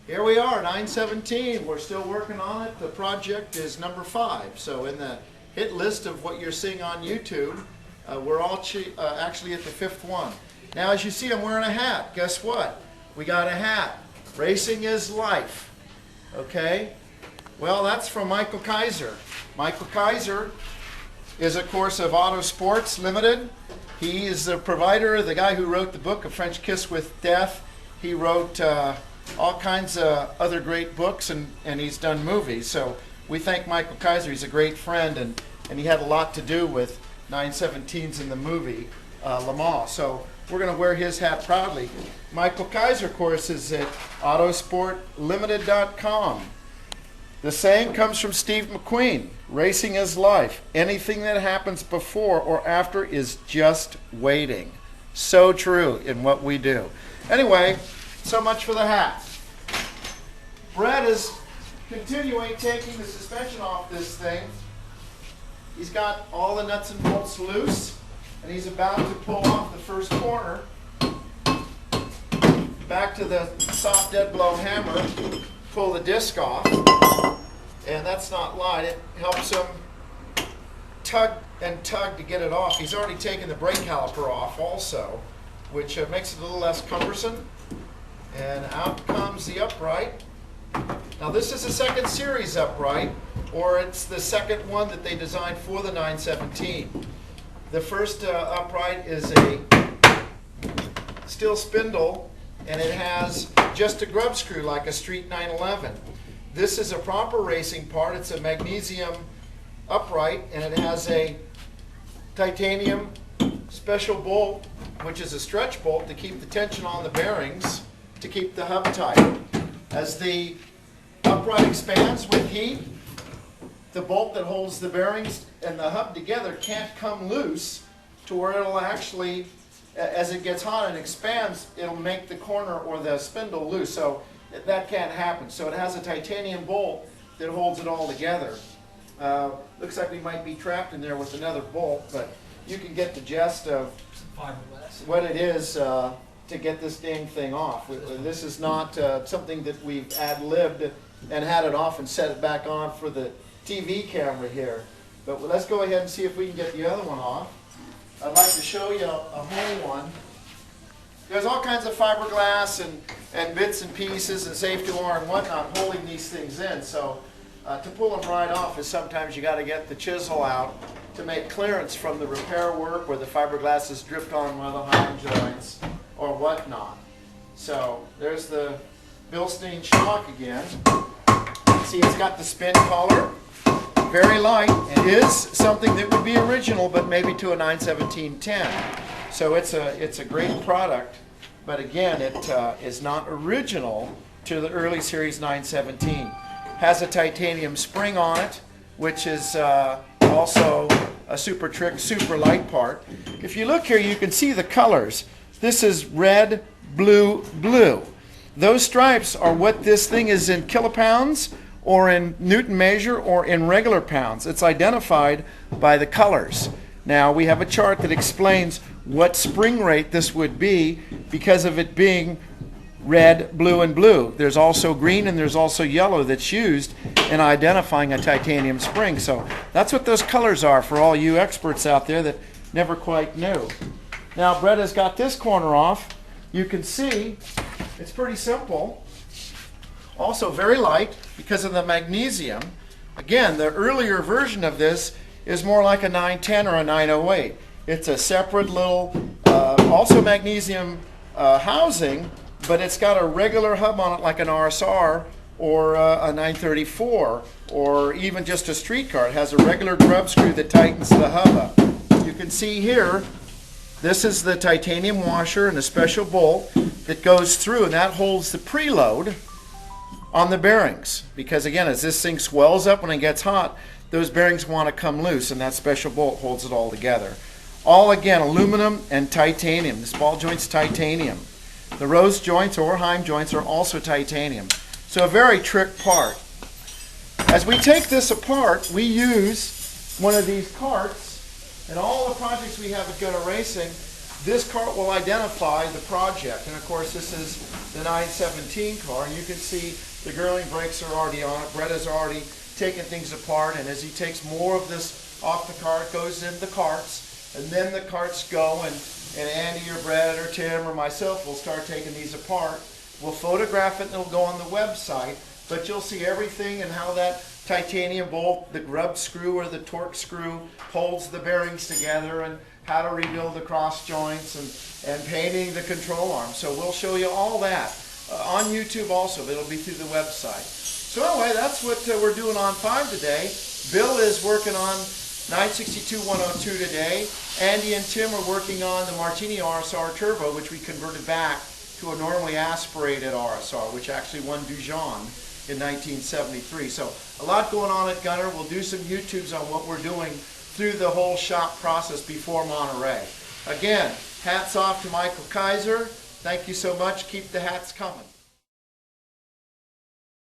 Here we are, 917. We're still working on it. The project is number 5. So in the hit list of what you're seeing on YouTube, we're all actually at the 5th one. Now, as you see, I'm wearing a hat. Guess what? We got a hat. Racing is life. Okay? Well, that's from Michael Kaiser. Michael Kaiser is, of course, of Auto Sports Limited. He is the provider, the guy who wrote the book, A French Kiss with Death. He wrote all kinds of other great books, and he's done movies. So we thank Michael Kaiser. He's a great friend, and he had a lot to do with 917s in the movie Le Mans. So we're going to wear his hat proudly. Michael Kaiser, of course, is at autosportlimited.com. The saying comes from Steve McQueen: racing is life. Anything that happens before or after is just waiting. So true in what we do. Anyway, so much for the hat. Brett is continuing taking the suspension off this thing. He's got all the nuts and bolts loose, and he's about to pull off the first corner. Back to the soft dead blow hammer, pull the disc off, and that's not light. It helps him tug and tug to get it off. He's already taken the brake caliper off also, which makes it a little less cumbersome. And out comes the upright. Now this is a second series upright, or it's the second one that they designed for the 917. The first upright is a steel spindle, and it has just a grub screw like a Street 911. This is a proper racing part. It's a magnesium upright, and it has a titanium special bolt, which is a stretch bolt to keep the tension on the bearings, to keep the hub tight. As the upright expands with heat, the bolt that holds the bearings and the hub together can't come loose to where it'll actually, as it gets hot and expands, it'll make the corner or the spindle loose. So that can't happen. So it has a titanium bolt that holds it all together. Looks like we might be trapped in there with another bolt, but you can get the gist of what it is to get this dang thing off. This is not something that we've ad-libbed and had it off and set it back on for the TV camera here. But let's go ahead and see if we can get the other one off. I'd like to show you a whole one. There's all kinds of fiberglass and bits and pieces and safety wire and whatnot holding these things in. So to pull them right off is sometimes you got to get the chisel out to make clearance from the repair work where the fiberglass is dripped on one of the hind joints or whatnot. So there's the Bilstein shock again. See, it's got the spin collar, very light. It is something that would be original, but maybe to a 917-10. So it's a great product, but again, it is not original to the early series 917. Has a titanium spring on it, which is also a super trick, super light part. If you look here, you can see the colors. This is red, blue, blue. Those stripes are what this thing is in kilopounds or in Newton measure or in regular pounds. It's identified by the colors. Now we have a chart that explains what spring rate this would be because of it being red, blue, and blue. There's also green and there's also yellow that's used in identifying a titanium spring. So that's what those colors are for all you experts out there that never quite knew. Now Brett has got this corner off. You can see it's pretty simple. Also very light because of the magnesium. Again, the earlier version of this is more like a 910 or a 908. It's a separate little, also magnesium housing, but it's got a regular hub on it like an RSR or a 934 or even just a street car. It has a regular grub screw that tightens the hub up. You can see here, this is the titanium washer and a special bolt that goes through, and that holds the preload on the bearings. Because again, as this thing swells up when it gets hot, those bearings want to come loose, and that special bolt holds it all together. All again, aluminum and titanium. This ball joint's titanium. The rose joints or heim joints are also titanium. So a very trick part. As we take this apart, we use one of these carts. In all the projects we have at Go to Racing, This cart will identify the project, and of course this is the 917 car, and you can see the Girling brakes are already on it. Brett has already taken things apart, and as he takes more of this off the cart, it goes in the carts, and then the carts go, and Andy or Brett or Tim or myself will start taking these apart. We'll photograph it and it'll go on the website, but you'll see everything and how that titanium bolt, the grub screw or the torque screw holds the bearings together, and how to rebuild the cross joints, and painting the control arm. So we'll show you all that on YouTube also, but it'll be through the website. So anyway, that's what we're doing on 5 today. Bill is working on 962-102 today. Andy and Tim are working on the Martini RSR Turbo, which we converted back to a normally aspirated RSR, which actually won Dijon in 1973. So a lot going on at Gunner. We'll do some YouTubes on what we're doing through the whole shop process before Monterey. Again, hats off to Michael Kaiser. Thank you so much. Keep the hats coming.